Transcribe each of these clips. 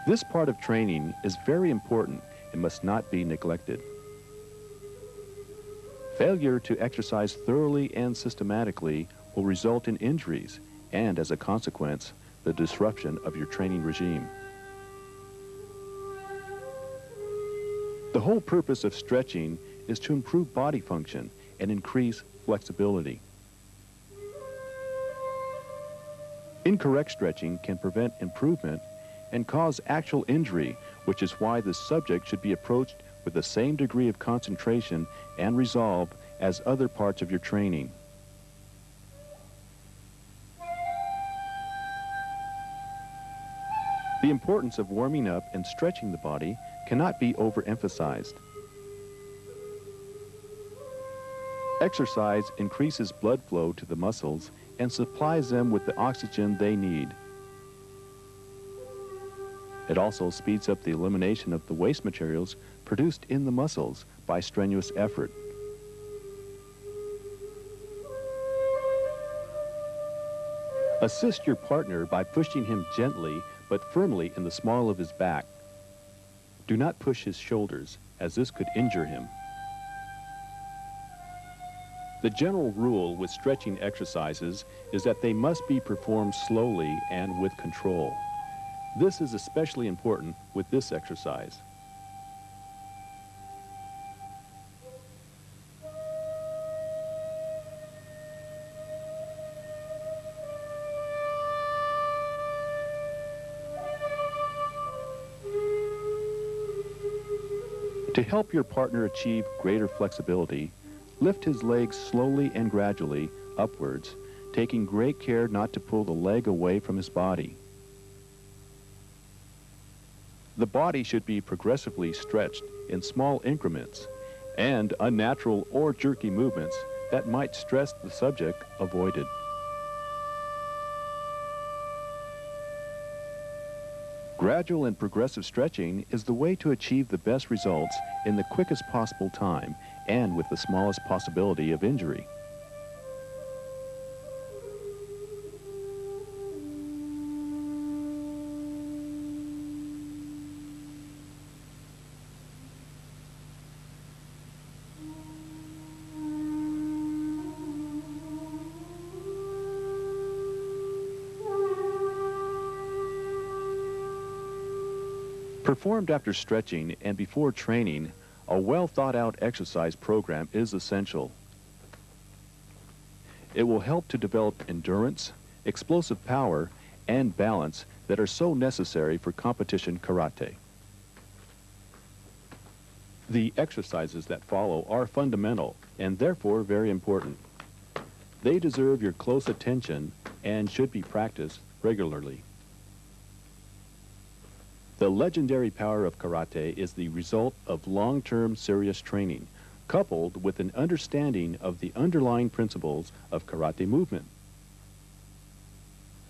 This part of training is very important and must not be neglected. Failure to exercise thoroughly and systematically will result in injuries and, as a consequence, the disruption of your training regime. The whole purpose of stretching is to improve body function and increase flexibility. Incorrect stretching can prevent improvement and cause actual injury, which is why the subject should be approached with the same degree of concentration and resolve as other parts of your training. The importance of warming up and stretching the body cannot be overemphasized. Exercise increases blood flow to the muscles and supplies them with the oxygen they need. It also speeds up the elimination of the waste materials produced in the muscles by strenuous effort. Assist your partner by pushing him gently but firmly in the small of his back. Do not push his shoulders, as this could injure him. The general rule with stretching exercises is that they must be performed slowly and with control. This is especially important with this exercise. To help your partner achieve greater flexibility, lift his legs slowly and gradually upwards, taking great care not to pull the leg away from his body. The body should be progressively stretched in small increments, and unnatural or jerky movements that might stress the subject avoided. Gradual and progressive stretching is the way to achieve the best results in the quickest possible time and with the smallest possibility of injury. Performed after stretching and before training, a well-thought-out exercise program is essential. It will help to develop endurance, explosive power, and balance that are so necessary for competition karate. The exercises that follow are fundamental and therefore very important. They deserve your close attention and should be practiced regularly. The legendary power of karate is the result of long-term serious training, coupled with an understanding of the underlying principles of karate movement.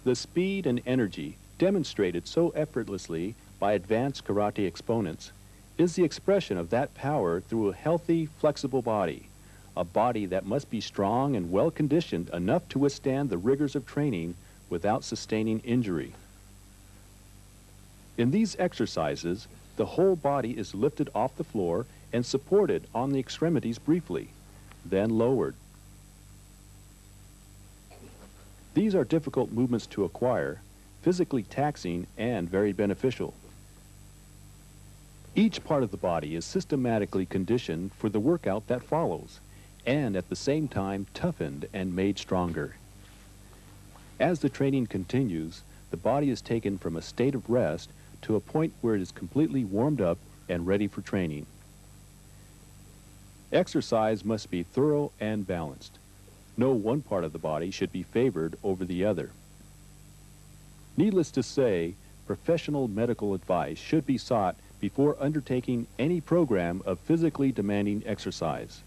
The speed and energy demonstrated so effortlessly by advanced karate exponents is the expression of that power through a healthy, flexible body, a body that must be strong and well-conditioned enough to withstand the rigors of training without sustaining injury. In these exercises, the whole body is lifted off the floor and supported on the extremities briefly, then lowered. These are difficult movements to acquire, physically taxing and very beneficial. Each part of the body is systematically conditioned for the workout that follows, and at the same time toughened and made stronger. As the training continues, the body is taken from a state of rest to a point where it is completely warmed up and ready for training. Exercise must be thorough and balanced. No one part of the body should be favored over the other. Needless to say, professional medical advice should be sought before undertaking any program of physically demanding exercise.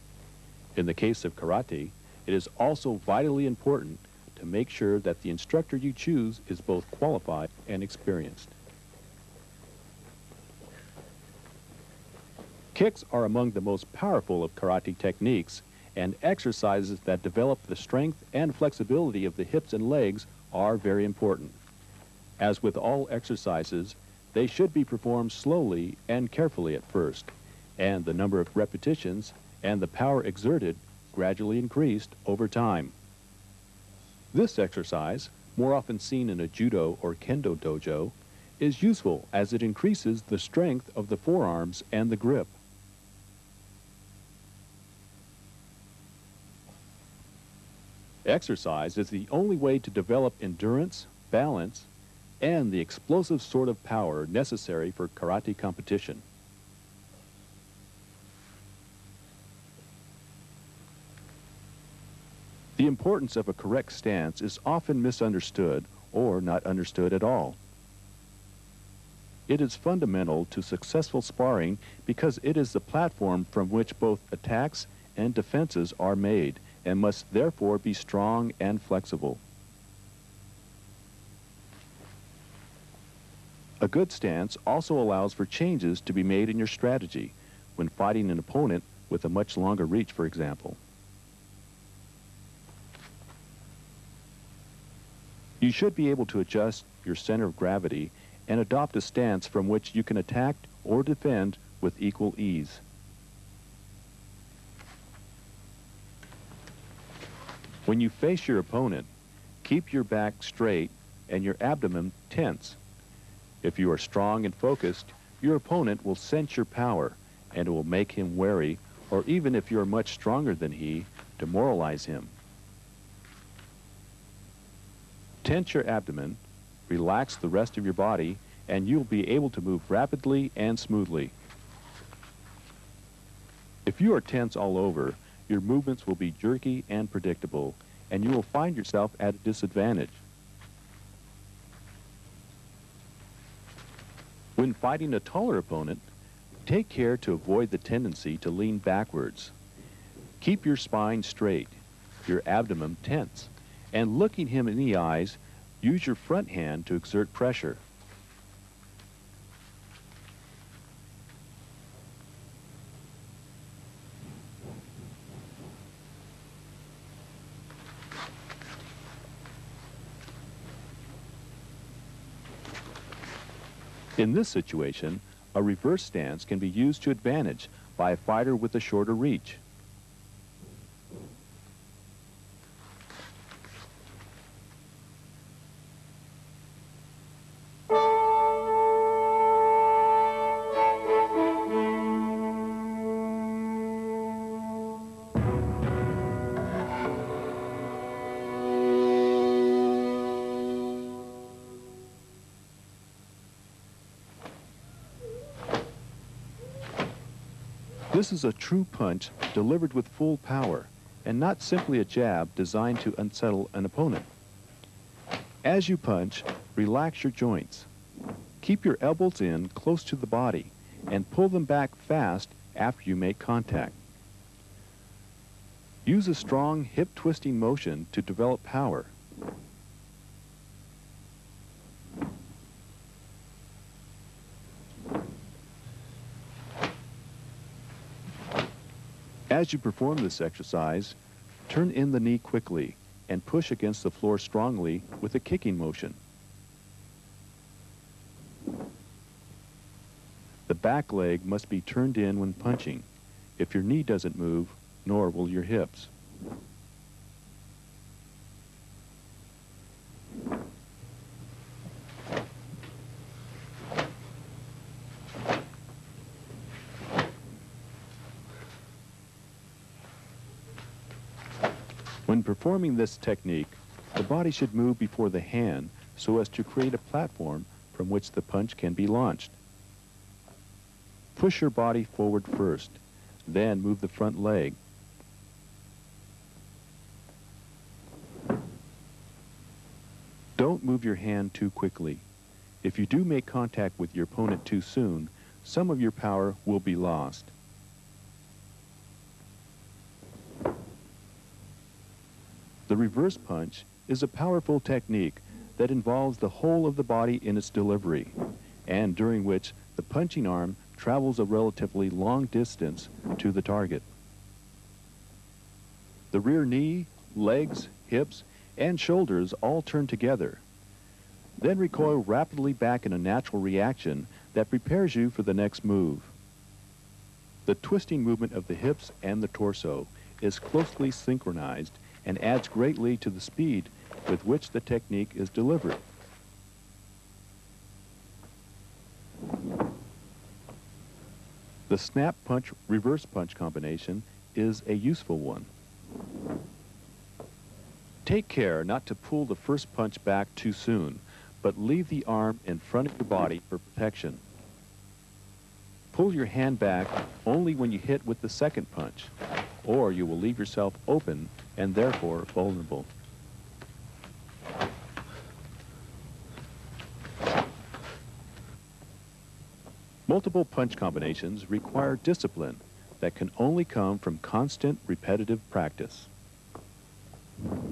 In the case of karate, it is also vitally important to make sure that the instructor you choose is both qualified and experienced. Kicks are among the most powerful of karate techniques, and exercises that develop the strength and flexibility of the hips and legs are very important. As with all exercises, They should be performed slowly and carefully at first, and the number of repetitions and the power exerted gradually increased over time. This exercise, more often seen in a judo or kendo dojo, is useful as it increases the strength of the forearms and the grip. Exercise is the only way to develop endurance, balance, and the explosive sort of power necessary for karate competition. The importance of a correct stance is often misunderstood or not understood at all. It is fundamental to successful sparring because it is the platform from which both attacks and defenses are made and must therefore be strong and flexible. A good stance also allows for changes to be made in your strategy when fighting an opponent with a much longer reach, for example. You should be able to adjust your center of gravity and adopt a stance from which you can attack or defend with equal ease. When you face your opponent, keep your back straight and your abdomen tense. If you are strong and focused, your opponent will sense your power and it will make him wary, or even if you are much stronger than he, demoralize him. Tense your abdomen, relax the rest of your body, and you'll be able to move rapidly and smoothly. If you are tense all over, your movements will be jerky and predictable, and you will find yourself at a disadvantage. When fighting a taller opponent, take care to avoid the tendency to lean backwards. Keep your spine straight, your abdomen tense, and looking him in the eyes, use your front hand to exert pressure. In this situation, a reverse stance can be used to advantage by a fighter with a shorter reach. This is a true punch delivered with full power, and not simply a jab designed to unsettle an opponent. As you punch, relax your joints. Keep your elbows in close to the body, and pull them back fast after you make contact. Use a strong hip-twisting motion to develop power. As you perform this exercise, turn in the knee quickly and push against the floor strongly with a kicking motion. The back leg must be turned in when punching. If your knee doesn't move, nor will your hips. When performing this technique, the body should move before the hand so as to create a platform from which the punch can be launched. Push your body forward first, then move the front leg. Don't move your hand too quickly. If you do make contact with your opponent too soon, some of your power will be lost. The reverse punch is a powerful technique that involves the whole of the body in its delivery, and during which the punching arm travels a relatively long distance to the target. The rear knee, legs, hips, and shoulders all turn together. Then recoil rapidly back in a natural reaction that prepares you for the next move. The twisting movement of the hips and the torso is closely synchronized and adds greatly to the speed with which the technique is delivered. The snap punch reverse punch combination is a useful one. Take care not to pull the first punch back too soon, but leave the arm in front of your body for protection. Pull your hand back only when you hit with the second punch, or you will leave yourself open and therefore vulnerable. Multiple punch combinations require discipline that can only come from constant repetitive practice.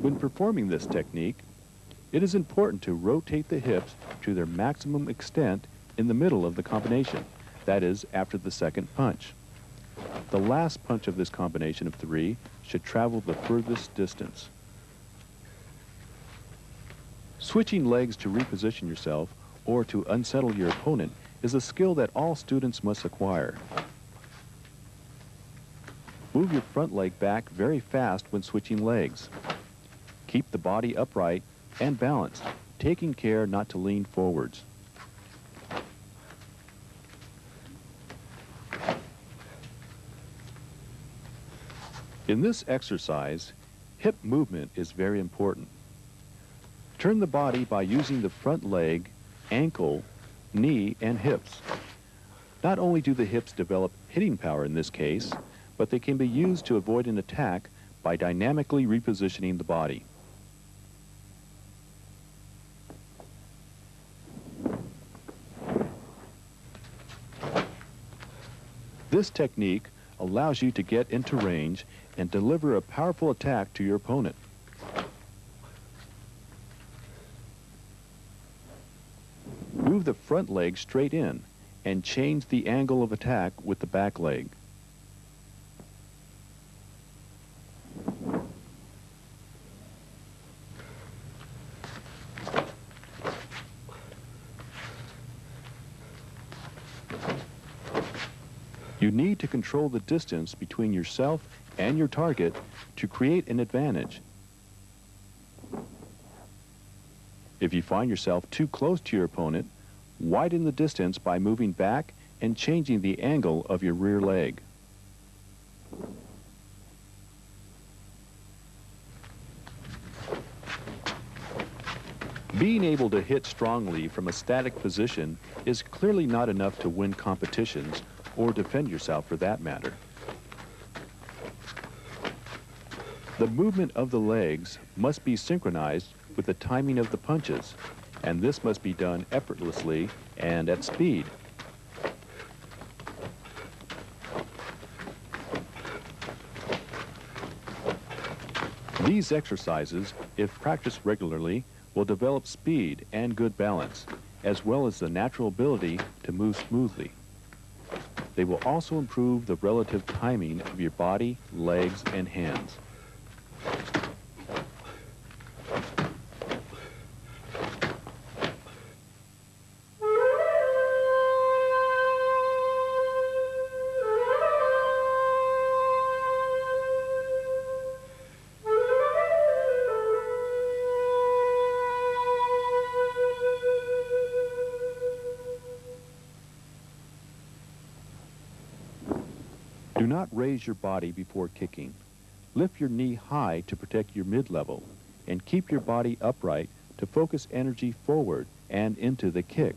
When performing this technique, it is important to rotate the hips to their maximum extent in the middle of the combination, that is, after the second punch. The last punch of this combination of three should travel the furthest distance. Switching legs to reposition yourself or to unsettle your opponent is a skill that all students must acquire. Move your front leg back very fast when switching legs. Keep the body upright and balanced, taking care not to lean forwards. In this exercise, hip movement is very important. Turn the body by using the front leg, ankle, knee, and hips. Not only do the hips develop hitting power in this case, but they can be used to avoid an attack by dynamically repositioning the body. This technique allows you to get into range and deliver a powerful attack to your opponent. Move the front leg straight in and change the angle of attack with the back leg. You need to control the distance between yourself and your target to create an advantage. If you find yourself too close to your opponent, widen the distance by moving back and changing the angle of your rear leg. Being able to hit strongly from a static position is clearly not enough to win competitions or defend yourself for that matter. The movement of the legs must be synchronized with the timing of the punches, and this must be done effortlessly and at speed. These exercises, if practiced regularly, will develop speed and good balance, as well as the natural ability to move smoothly. They will also improve the relative timing of your body, legs, and hands. Do not raise your body before kicking. Lift your knee high to protect your mid-level, and keep your body upright to focus energy forward and into the kick.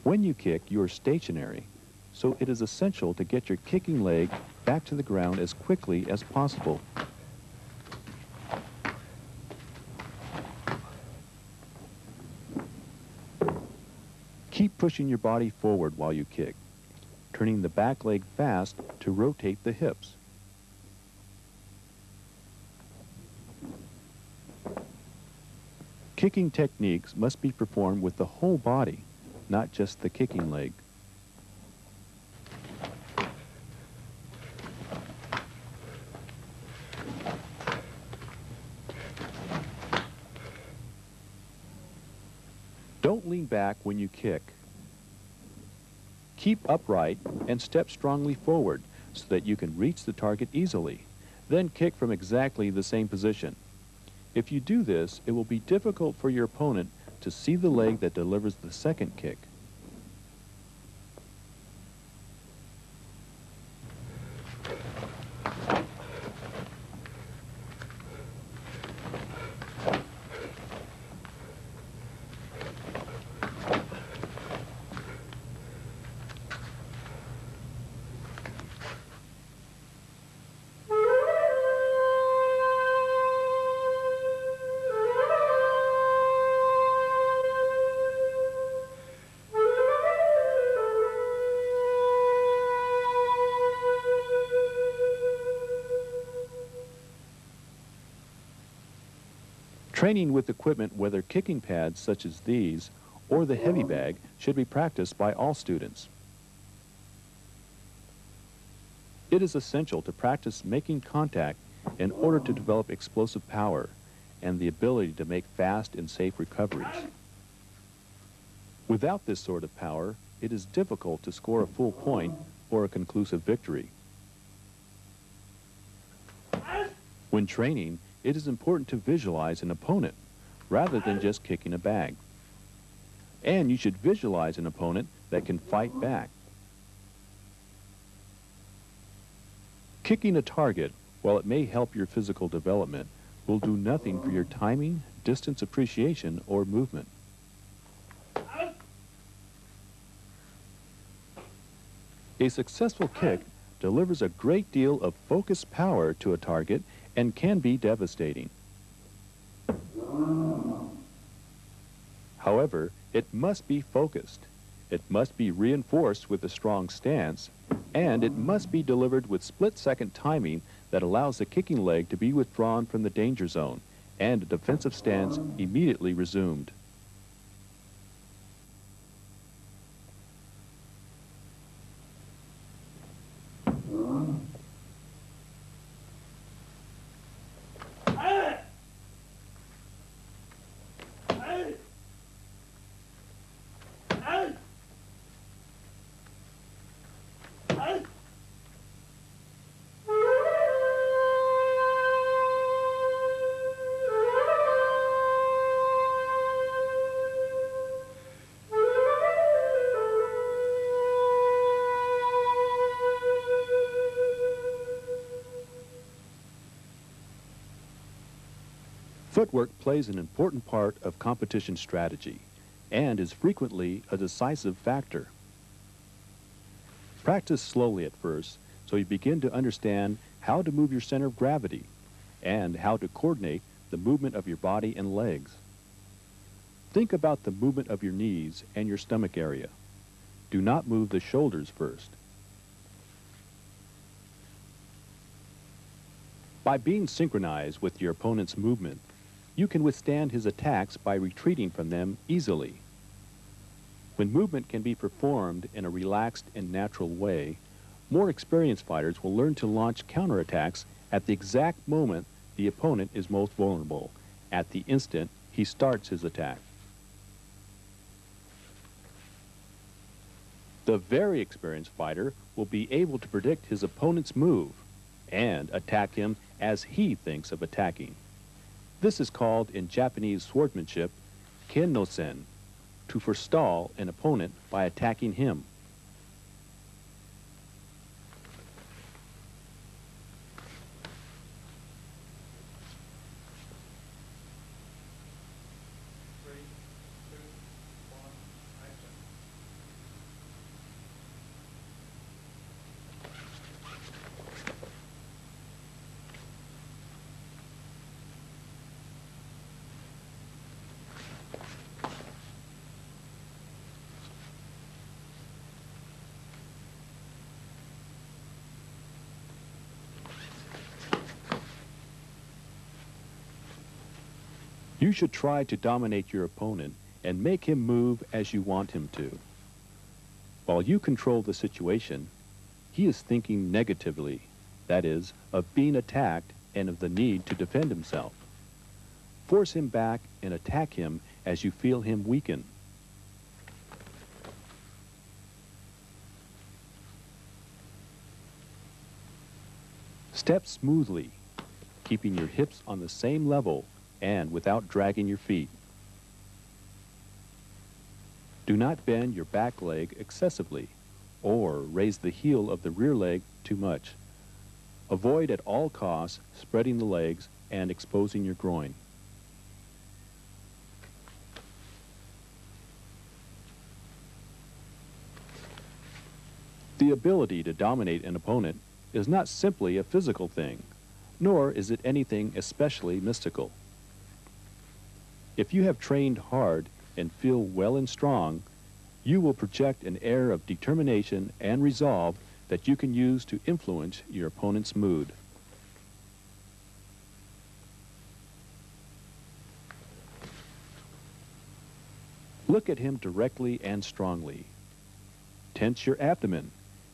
When you kick, you are stationary, so it is essential to get your kicking leg back to the ground as quickly as possible. Keep pushing your body forward while you kick, turning the back leg fast to rotate the hips. Kicking techniques must be performed with the whole body, not just the kicking leg. Don't lean back when you kick. Keep upright and step strongly forward so that you can reach the target easily. Then kick from exactly the same position. If you do this, it will be difficult for your opponent to see the leg that delivers the second kick. Training with equipment, whether kicking pads such as these or the heavy bag, should be practiced by all students. It is essential to practice making contact in order to develop explosive power and the ability to make fast and safe recoveries. Without this sort of power, it is difficult to score a full point or a conclusive victory. When training, it is important to visualize an opponent rather than just kicking a bag. And you should visualize an opponent that can fight back. Kicking a target, while it may help your physical development, will do nothing for your timing, distance appreciation, or movement. A successful kick delivers a great deal of focused power to a target and can be devastating. However, it must be focused. It must be reinforced with a strong stance, and it must be delivered with split-second timing that allows the kicking leg to be withdrawn from the danger zone and a defensive stance immediately resumed. Footwork plays an important part of competition strategy and is frequently a decisive factor. Practice slowly at first so you begin to understand how to move your center of gravity and how to coordinate the movement of your body and legs. Think about the movement of your knees and your stomach area. Do not move the shoulders first. By being synchronized with your opponent's movement, you can withstand his attacks by retreating from them easily. When movement can be performed in a relaxed and natural way, more experienced fighters will learn to launch counterattacks at the exact moment the opponent is most vulnerable, at the instant he starts his attack. The very experienced fighter will be able to predict his opponent's move and attack him as he thinks of attacking. This is called in Japanese swordsmanship ken no sen, to forestall an opponent by attacking him. You should try to dominate your opponent and make him move as you want him to. While you control the situation, he is thinking negatively, that is, of being attacked and of the need to defend himself. Force him back and attack him as you feel him weaken. Step smoothly, keeping your hips on the same level and without dragging your feet. Do not bend your back leg excessively or raise the heel of the rear leg too much. Avoid at all costs spreading the legs and exposing your groin. The ability to dominate an opponent is not simply a physical thing, nor is it anything especially mystical. If you have trained hard and feel well and strong, you will project an air of determination and resolve that you can use to influence your opponent's mood. Look at him directly and strongly. Tense your abdomen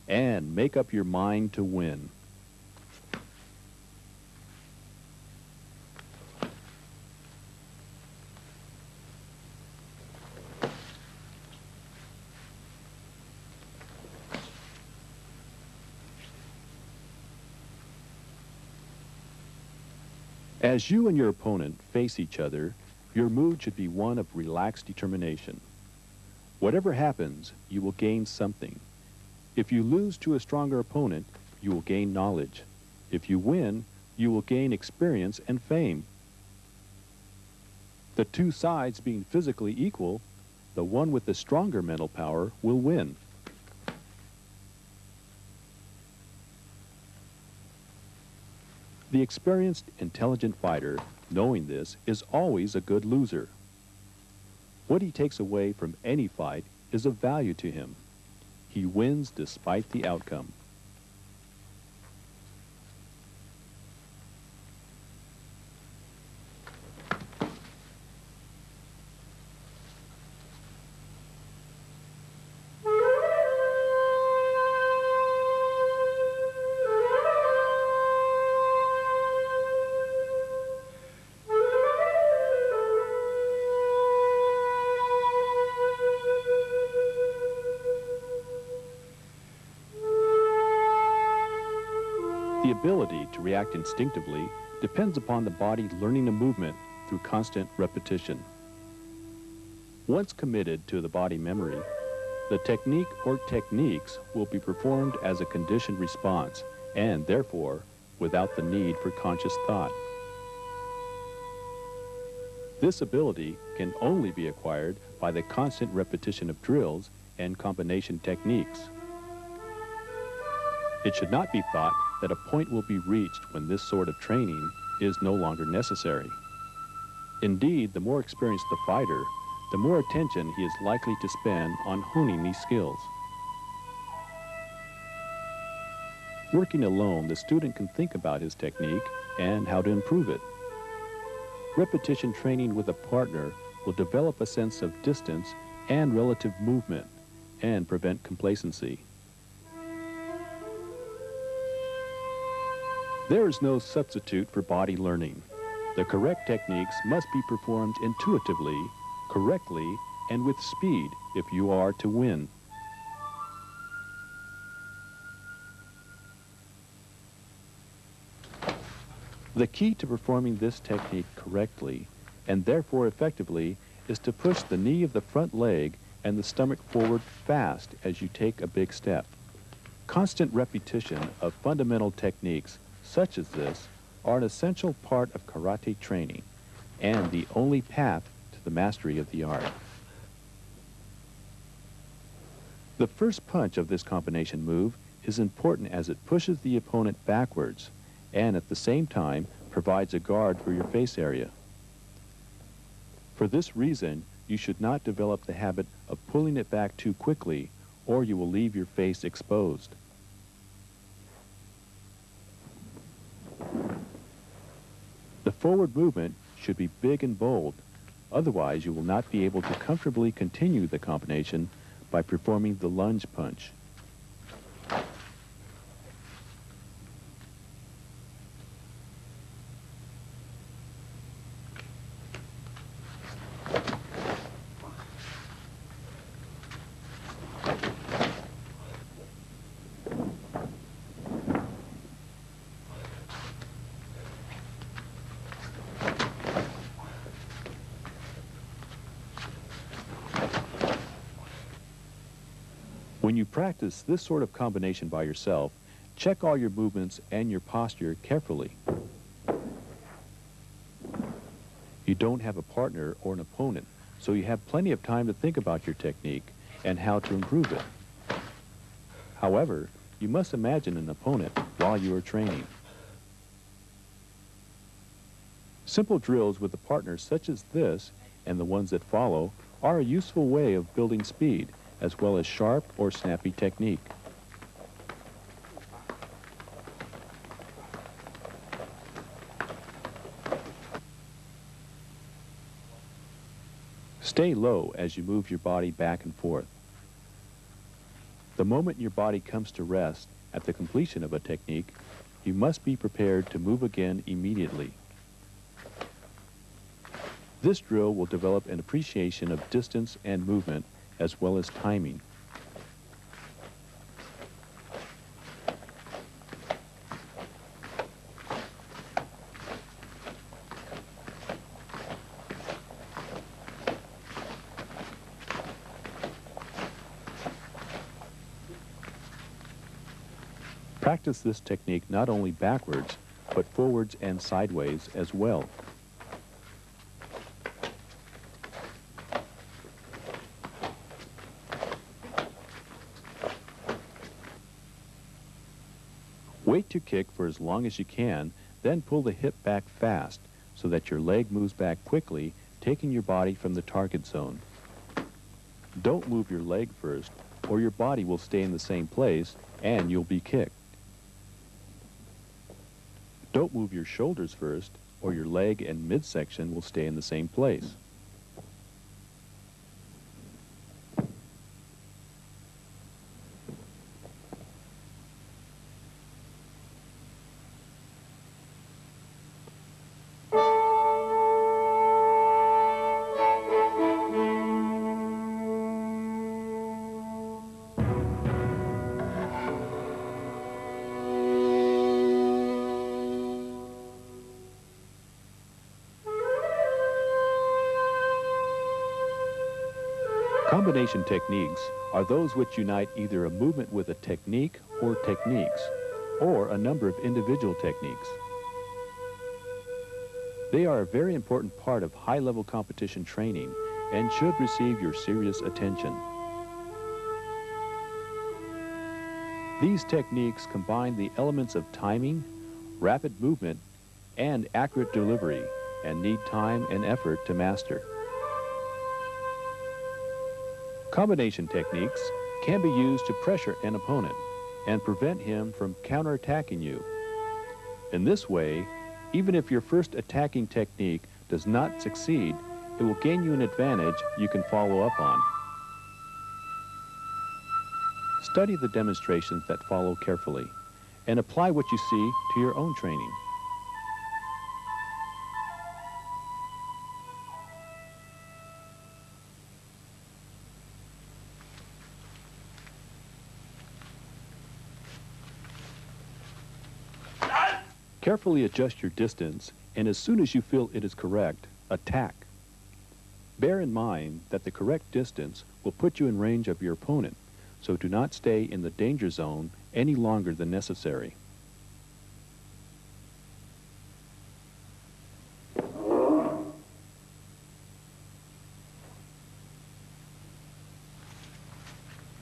and make up your mind to win. As you and your opponent face each other, your mood should be one of relaxed determination. Whatever happens, you will gain something. If you lose to a stronger opponent, you will gain knowledge. If you win, you will gain experience and fame. The two sides being physically equal, the one with the stronger mental power will win. The experienced, intelligent fighter, knowing this, is always a good loser. What he takes away from any fight is of value to him. He wins despite the outcome. The ability to react instinctively depends upon the body learning a movement through constant repetition. Once committed to the body memory, the technique or techniques will be performed as a conditioned response and therefore without the need for conscious thought. This ability can only be acquired by the constant repetition of drills and combination techniques. It should not be thought that a point will be reached when this sort of training is no longer necessary. Indeed, the more experienced the fighter, the more attention he is likely to spend on honing these skills. Working alone, the student can think about his technique and how to improve it. Repetition training with a partner will develop a sense of distance and relative movement and prevent complacency. There is no substitute for body learning. The correct techniques must be performed intuitively, correctly, and with speed if you are to win. The key to performing this technique correctly, and therefore effectively, is to push the knee of the front leg and the stomach forward fast as you take a big step. Constant repetition of fundamental techniques such as this are an essential part of karate training and the only path to the mastery of the art. The first punch of this combination move is important as it pushes the opponent backwards and at the same time provides a guard for your face area. For this reason, you should not develop the habit of pulling it back too quickly or you will leave your face exposed. The forward movement should be big and bold, otherwise you will not be able to comfortably continue the combination by performing the lunge punch. When you practice this sort of combination by yourself, check all your movements and your posture carefully. You don't have a partner or an opponent, so you have plenty of time to think about your technique and how to improve it. However, you must imagine an opponent while you are training. Simple drills with a partner such as this and the ones that follow are a useful way of building speed as well as sharp or snappy technique. Stay low as you move your body back and forth. The moment your body comes to rest at the completion of a technique, you must be prepared to move again immediately. This drill will develop an appreciation of distance and movement as well as timing. Practice this technique not only backwards, but forwards and sideways as well. Wait to kick for as long as you can, then pull the hip back fast so that your leg moves back quickly, taking your body from the target zone. Don't move your leg first, or your body will stay in the same place and you'll be kicked. Don't move your shoulders first, or your leg and midsection will stay in the same place. Combination techniques are those which unite either a movement with a technique or techniques, or a number of individual techniques. They are a very important part of high-level competition training and should receive your serious attention. These techniques combine the elements of timing, rapid movement, and accurate delivery, and need time and effort to master. Combination techniques can be used to pressure an opponent and prevent him from counterattacking you. In this way, even if your first attacking technique does not succeed, it will gain you an advantage you can follow up on. Study the demonstrations that follow carefully and apply what you see to your own training. Carefully adjust your distance, and as soon as you feel it is correct, attack. Bear in mind that the correct distance will put you in range of your opponent, so do not stay in the danger zone any longer than necessary.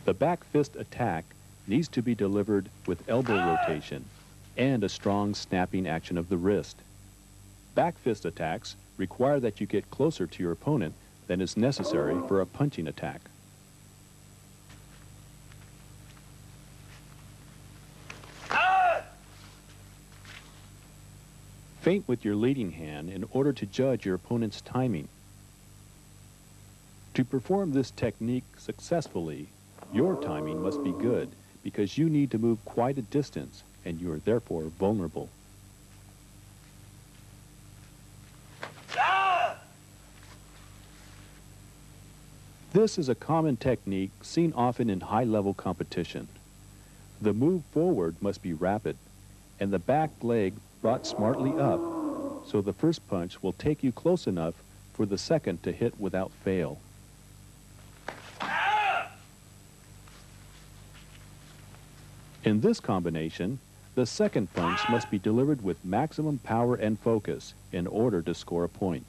The back fist attack needs to be delivered with elbow rotation and a strong snapping action of the wrist. Back fist attacks require that you get closer to your opponent than is necessary for a punching attack. Feint with your leading hand in order to judge your opponent's timing. To perform this technique successfully, your timing must be good because you need to move quite a distance and you are therefore vulnerable. This is a common technique seen often in high-level competition. The move forward must be rapid, and the back leg brought smartly up, so the first punch will take you close enough for the second to hit without fail. In this combination, the second punch must be delivered with maximum power and focus in order to score a point.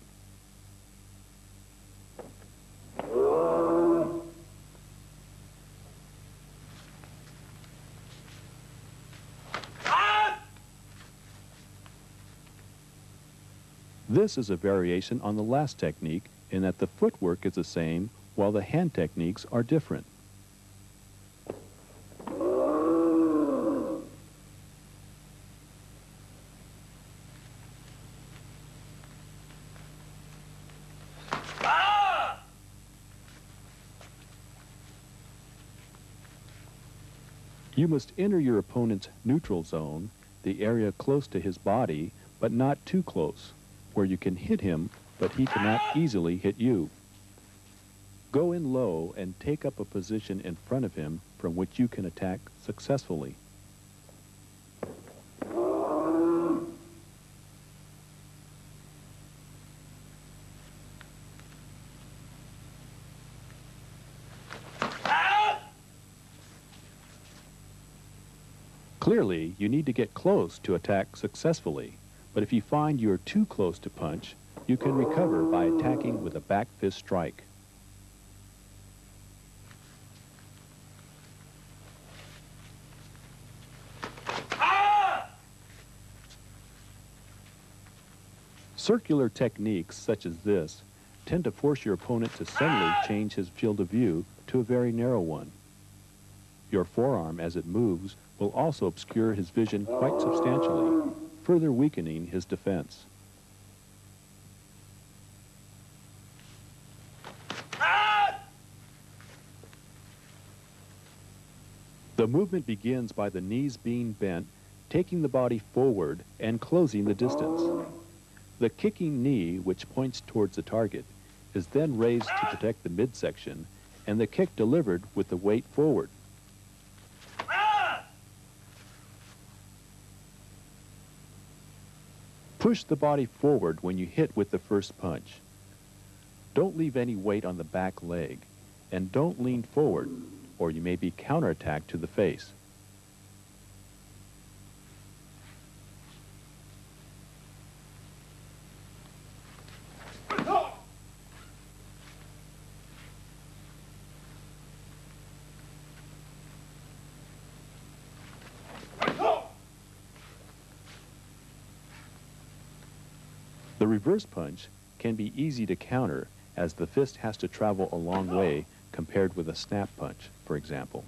This is a variation on the last technique in that the footwork is the same while the hand techniques are different. You must enter your opponent's neutral zone, the area close to his body, but not too close, where you can hit him, but he cannot easily hit you. Go in low and take up a position in front of him from which you can attack successfully. Clearly, you need to get close to attack successfully, but if you find you are too close to punch, you can recover by attacking with a back fist strike. Circular techniques such as this tend to force your opponent to suddenly change his field of view to a very narrow one. Your forearm, as it moves, will also obscure his vision quite substantially, further weakening his defense. The movement begins by the knees being bent, taking the body forward and closing the distance. The kicking knee, which points towards the target, is then raised to protect the midsection, and the kick delivered with the weight forward. Push the body forward when you hit with the first punch. Don't leave any weight on the back leg, and don't lean forward, or you may be counterattacked to the face. The reverse punch can be easy to counter, as the fist has to travel a long way compared with a snap punch, for example.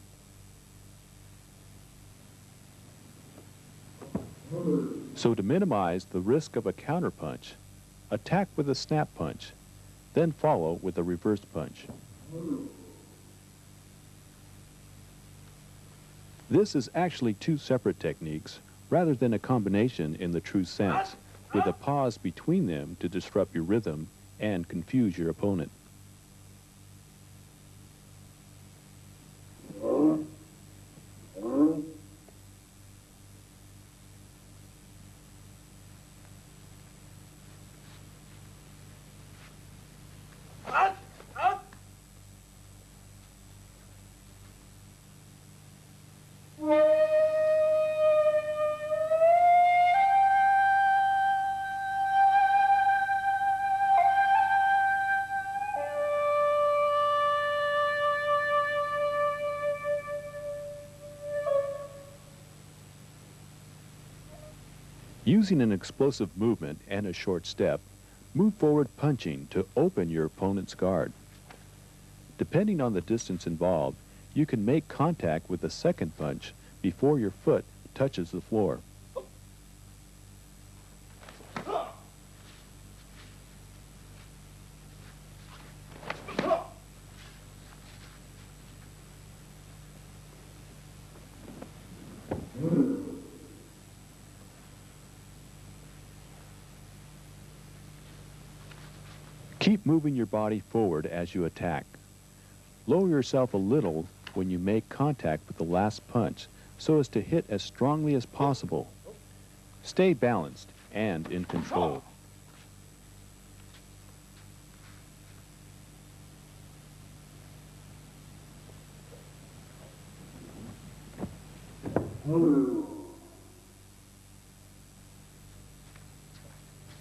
So to minimize the risk of a counter punch, attack with a snap punch, then follow with a reverse punch. This is actually two separate techniques, rather than a combination in the true sense, with a pause between them to disrupt your rhythm and confuse your opponent. Using an explosive movement and a short step, move forward punching to open your opponent's guard. Depending on the distance involved, you can make contact with the second punch before your foot touches the floor. Keep moving your body forward as you attack. Lower yourself a little when you make contact with the last punch so as to hit as strongly as possible. Stay balanced and in control.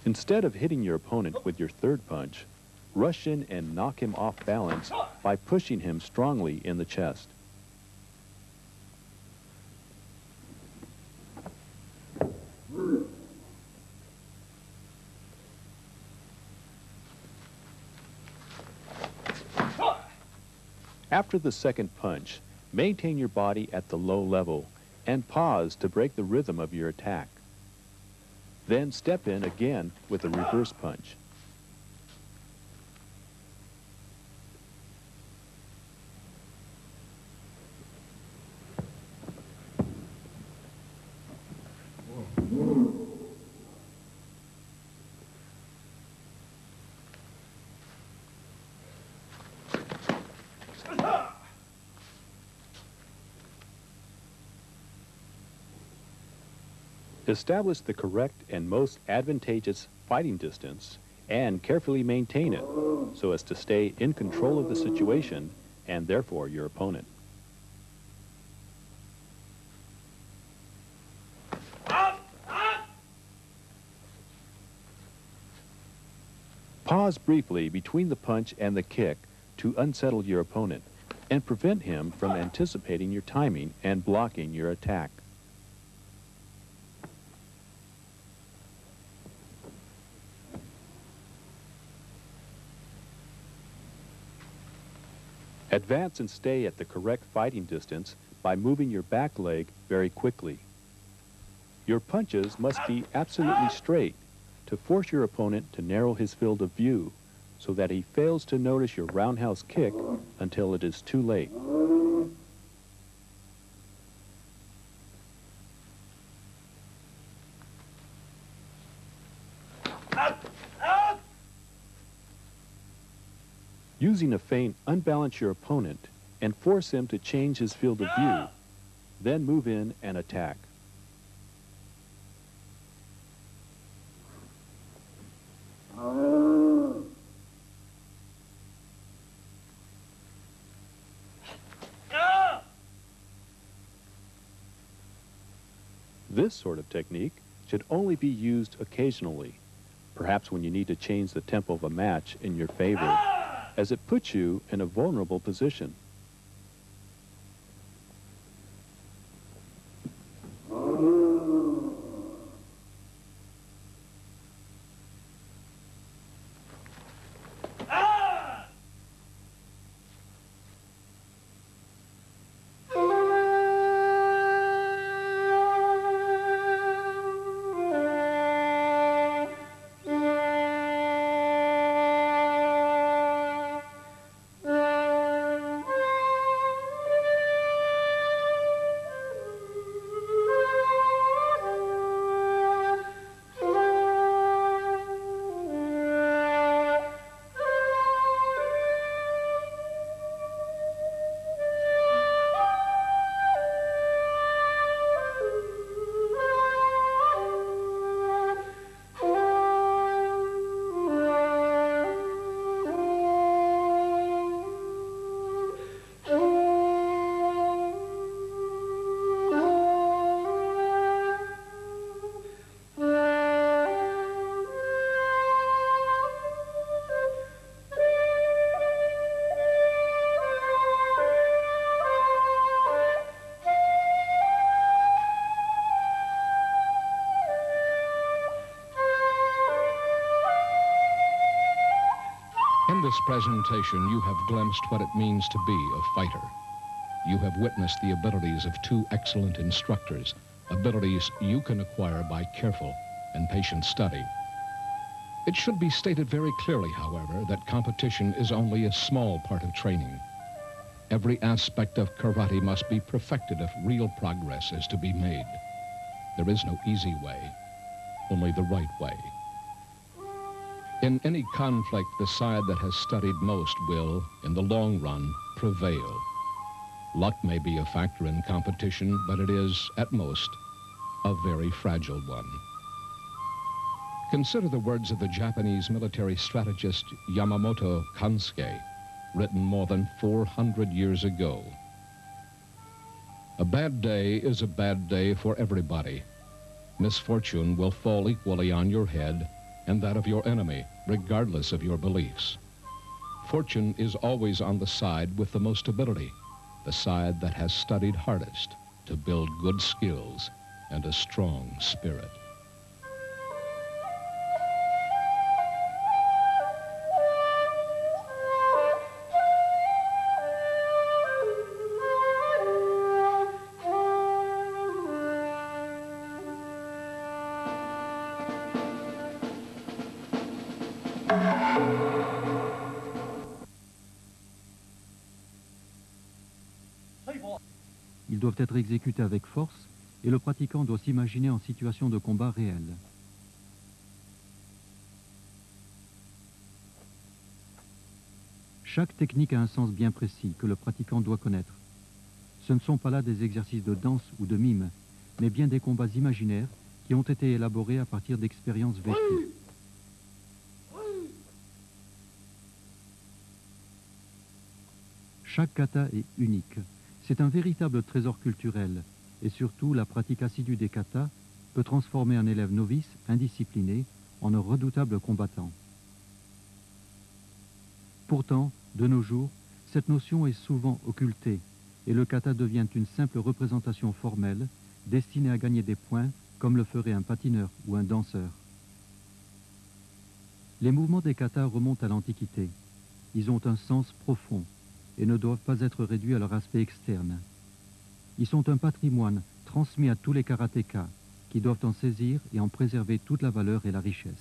Instead of hitting your opponent with your third punch, rush in and knock him off balance by pushing him strongly in the chest. After the second punch, maintain your body at the low level and pause to break the rhythm of your attack. Then step in again with a reverse punch. Establish the correct and most advantageous fighting distance and carefully maintain it so as to stay in control of the situation and therefore your opponent. Pause briefly between the punch and the kick to unsettle your opponent and prevent him from anticipating your timing and blocking your attack. Advance and stay at the correct fighting distance by moving your back leg very quickly. Your punches must be absolutely straight to force your opponent to narrow his field of view so that he fails to notice your roundhouse kick until it is too late. Using a feint, unbalance your opponent and force him to change his field of view. Then move in and attack. This sort of technique should only be used occasionally, perhaps when you need to change the tempo of a match in your favor, as it puts you in a vulnerable position. In this presentation, you have glimpsed what it means to be a fighter. You have witnessed the abilities of two excellent instructors, abilities you can acquire by careful and patient study. It should be stated very clearly, however, that competition is only a small part of training. Every aspect of karate must be perfected if real progress is to be made. There is no easy way, only the right way. In any conflict, the side that has studied most will, in the long run, prevail. Luck may be a factor in competition, but it is, at most, a very fragile one. Consider the words of the Japanese military strategist Yamamoto Kansuke, written more than 400 years ago. A bad day is a bad day for everybody. Misfortune will fall equally on your head and that of your enemy, regardless of your beliefs. Fortune is always on the side with the most ability, the side that has studied hardest to build good skills and a strong spirit. Ils doivent être exécutés avec force et le pratiquant doit s'imaginer en situation de combat réel. Chaque technique a un sens bien précis que le pratiquant doit connaître. Ce ne sont pas là des exercices de danse ou de mime, mais bien des combats imaginaires qui ont été élaborés à partir d'expériences vécues. Chaque kata est unique. C'est un véritable trésor culturel et surtout la pratique assidue des katas peut transformer un élève novice, indiscipliné, en un redoutable combattant. Pourtant, de nos jours, cette notion est souvent occultée et le kata devient une simple représentation formelle destinée à gagner des points comme le ferait un patineur ou un danseur. Les mouvements des katas remontent à l'Antiquité. Ils ont un sens profond et ne doivent pas être réduits à leur aspect externe. Ils sont un patrimoine transmis à tous les karatékas qui doivent en saisir et en préserver toute la valeur et la richesse.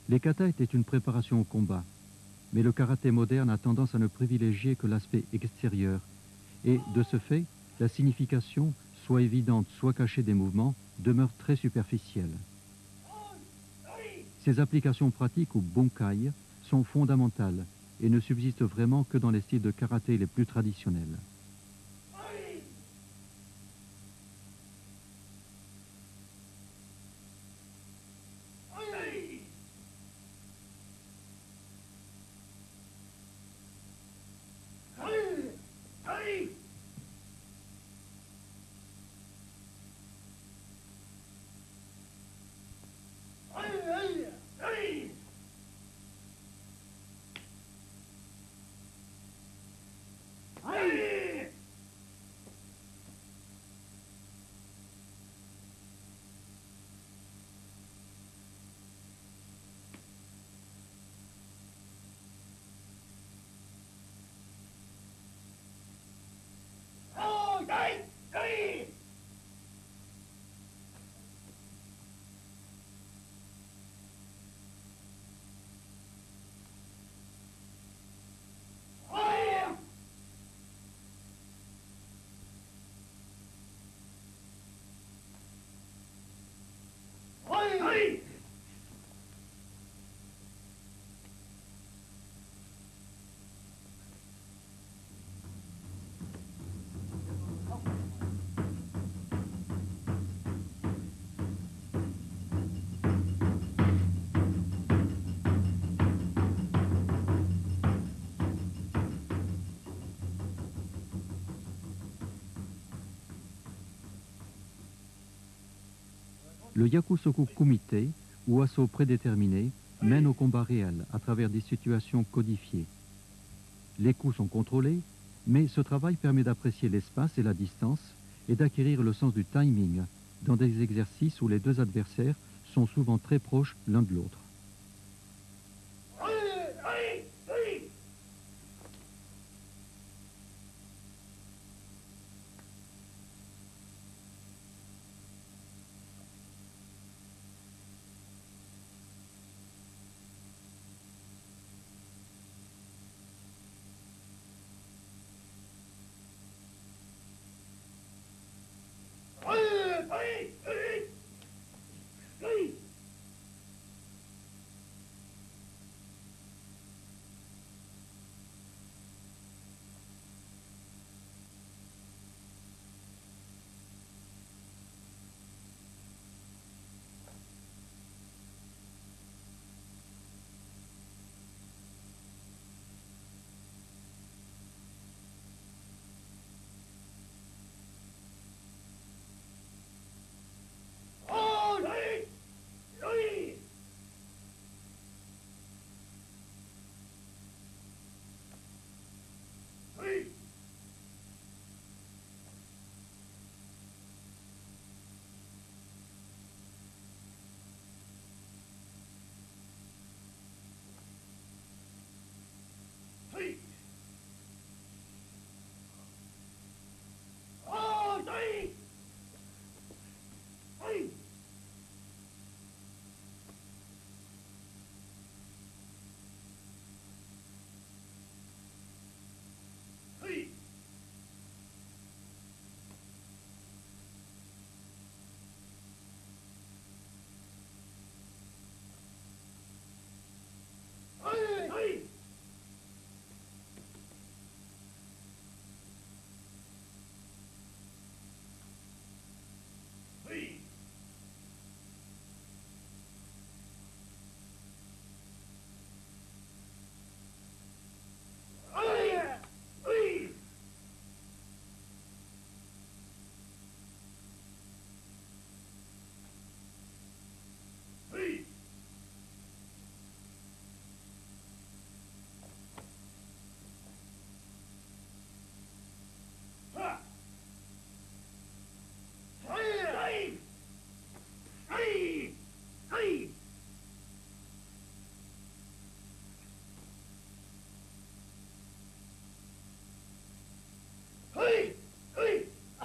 Les katas étaient une préparation au combat, mais le karaté moderne a tendance à ne privilégier que l'aspect extérieur et, de ce fait, la signification, soit évidente, soit cachée des mouvements, demeure très superficielle. Ces applications pratiques ou bunkai sont fondamentales et ne subsistent vraiment que dans les styles de karaté les plus traditionnels. Le yakusoku kumite, ou assaut prédéterminé, mène au combat réel à travers des situations codifiées. Les coups sont contrôlés, mais ce travail permet d'apprécier l'espace et la distance et d'acquérir le sens du timing dans des exercices où les deux adversaires sont souvent très proches l'un de l'autre.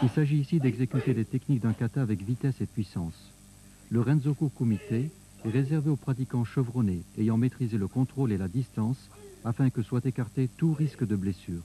Il s'agit ici d'exécuter les techniques d'un kata avec vitesse et puissance. Le Renzoku Kumite est réservé aux pratiquants chevronnés ayant maîtrisé le contrôle et la distance afin que soit écarté tout risque de blessure.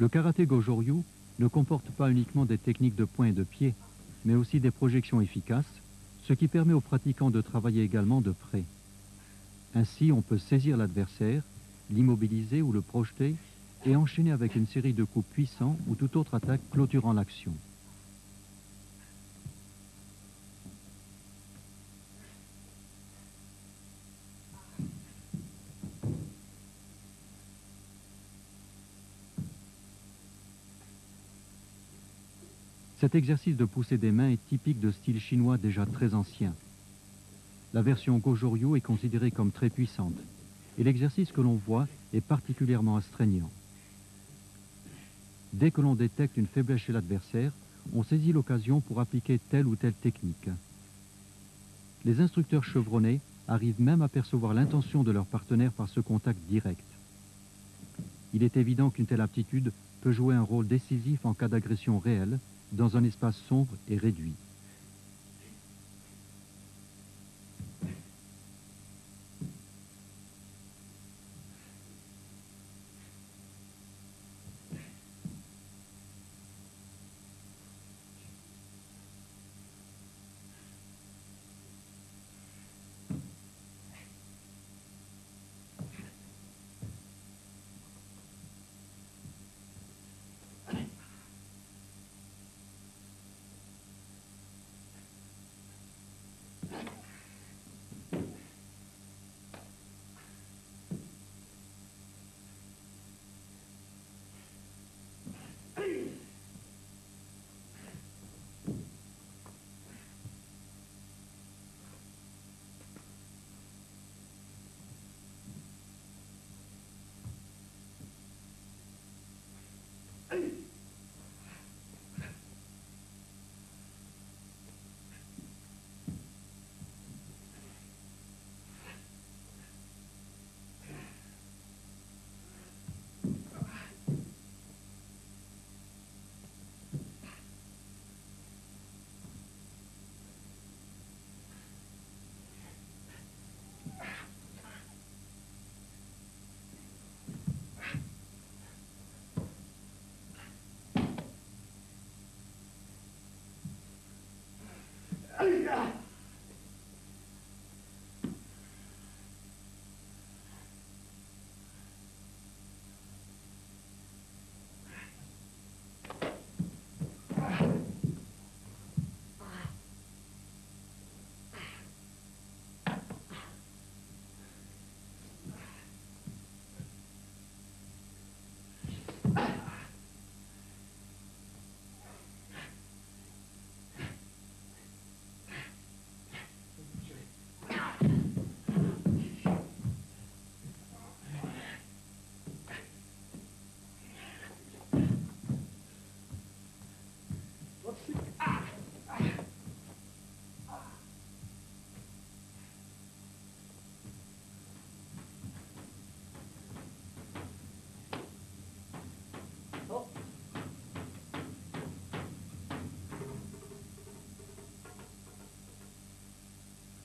Le karaté Gojo-Ryu ne comporte pas uniquement des techniques de poing et de pied, mais aussi des projections efficaces, ce qui permet aux pratiquants de travailler également de près. Ainsi, on peut saisir l'adversaire, l'immobiliser ou le projeter et enchaîner avec une série de coups puissants ou toute autre attaque clôturant l'action. Cet exercice de pousser des mains est typique de style chinois déjà très ancien. La version Gojo-Ryu est considérée comme très puissante et l'exercice que l'on voit est particulièrement astreignant. Dès que l'on détecte une faiblesse chez l'adversaire, on saisit l'occasion pour appliquer telle ou telle technique. Les instructeurs chevronnés arrivent même à percevoir l'intention de leur partenaire par ce contact direct. Il est évident qu'une telle aptitude peut jouer un rôle décisif en cas d'agression réelle dans un espace sombre et réduit.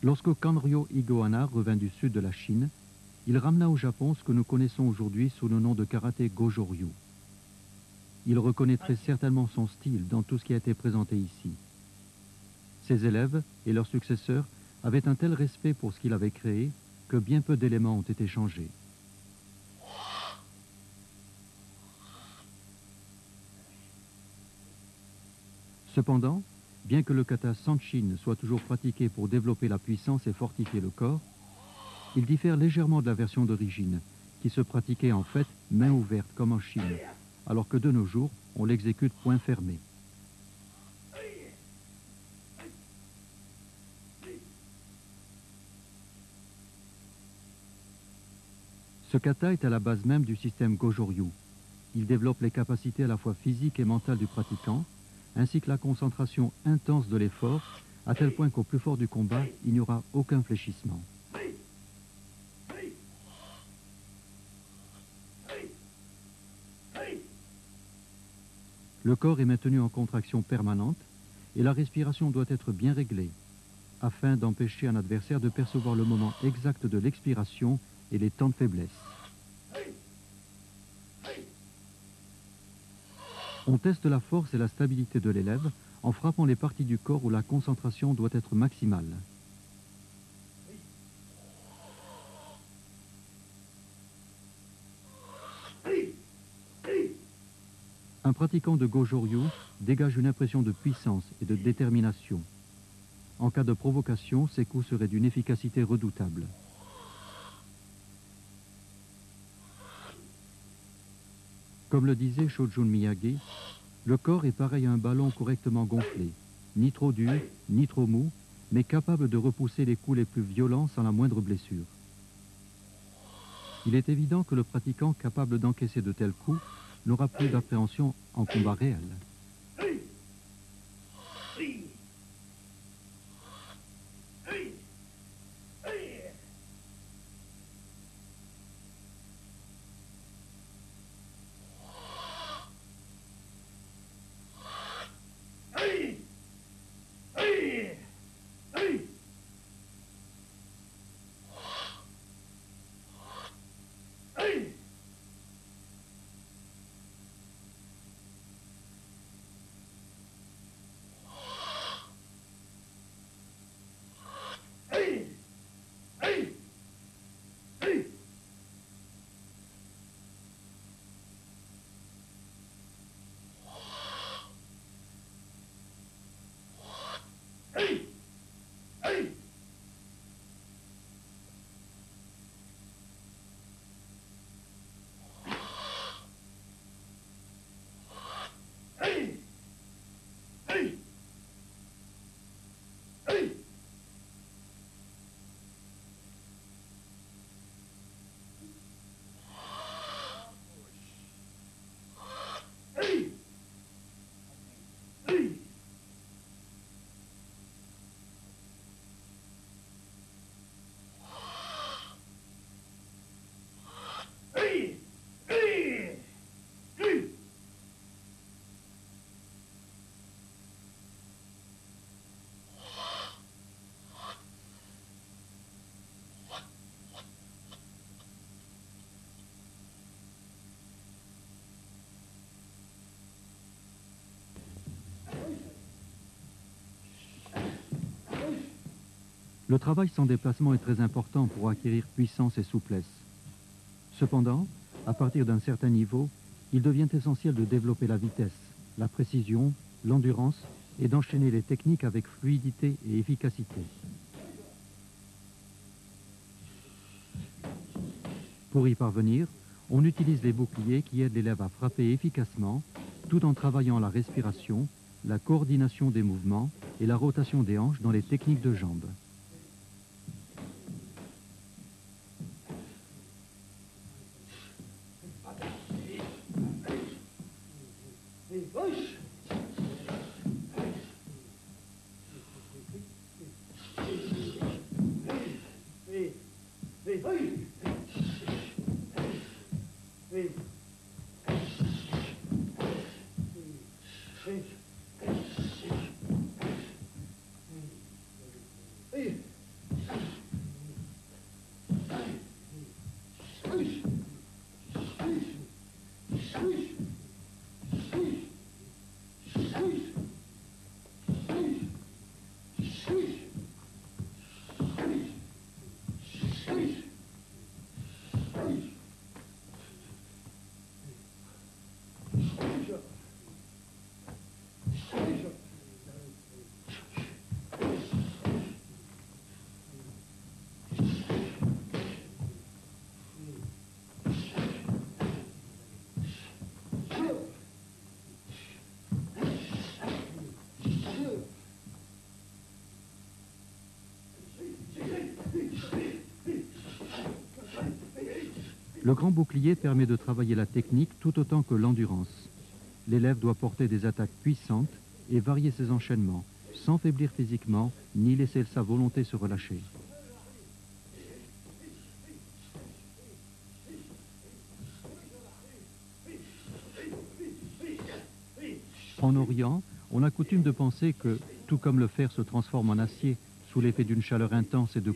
Lorsque Kanryo Higohana revint du sud de la Chine, il ramena au Japon ce que nous connaissons aujourd'hui sous le nom de karaté Gojo-Ryu. Il reconnaîtrait certainement son style dans tout ce qui a été présenté ici. Ses élèves et leurs successeurs avaient un tel respect pour ce qu'il avait créé que bien peu d'éléments ont été changés. Cependant, bien que le kata Sanshin soit toujours pratiqué pour développer la puissance et fortifier le corps, il diffère légèrement de la version d'origine, qui se pratiquait en fait main ouverte comme en Chine, alors que de nos jours, on l'exécute poing fermé. Ce kata est à la base même du système Gojo-ryu. Il développe les capacités à la fois physiques et mentales du pratiquant, ainsi que la concentration intense de l'effort, à tel point qu'au plus fort du combat, il n'y aura aucun fléchissement. Le corps est maintenu en contraction permanente et la respiration doit être bien réglée, afin d'empêcher un adversaire de percevoir le moment exact de l'expiration et les temps de faiblesse. On teste la force et la stabilité de l'élève en frappant les parties du corps où la concentration doit être maximale. Un pratiquant de Gojo-ryu dégage une impression de puissance et de détermination. En cas de provocation, ses coups seraient d'une efficacité redoutable. Comme le disait Shojun Miyagi, le corps est pareil à un ballon correctement gonflé, ni trop dur, ni trop mou, mais capable de repousser les coups les plus violents sans la moindre blessure. Il est évident que le pratiquant capable d'encaisser de tels coups n'aura plus d'appréhension en combat réel. Le travail sans déplacement est très important pour acquérir puissance et souplesse. Cependant, à partir d'un certain niveau, il devient essentiel de développer la vitesse, la précision, l'endurance et d'enchaîner les techniques avec fluidité et efficacité. Pour y parvenir, on utilise les boucliers qui aident l'élève à frapper efficacement, tout en travaillant la respiration, la coordination des mouvements et la rotation des hanches dans les techniques de jambes. Le grand bouclier permet de travailler la technique tout autant que l'endurance. L'élève doit porter des attaques puissantes et varier ses enchaînements, sans faiblir physiquement ni laisser sa volonté se relâcher. En Orient, on a coutume de penser que, tout comme le fer se transforme en acier sous l'effet d'une chaleur intense et de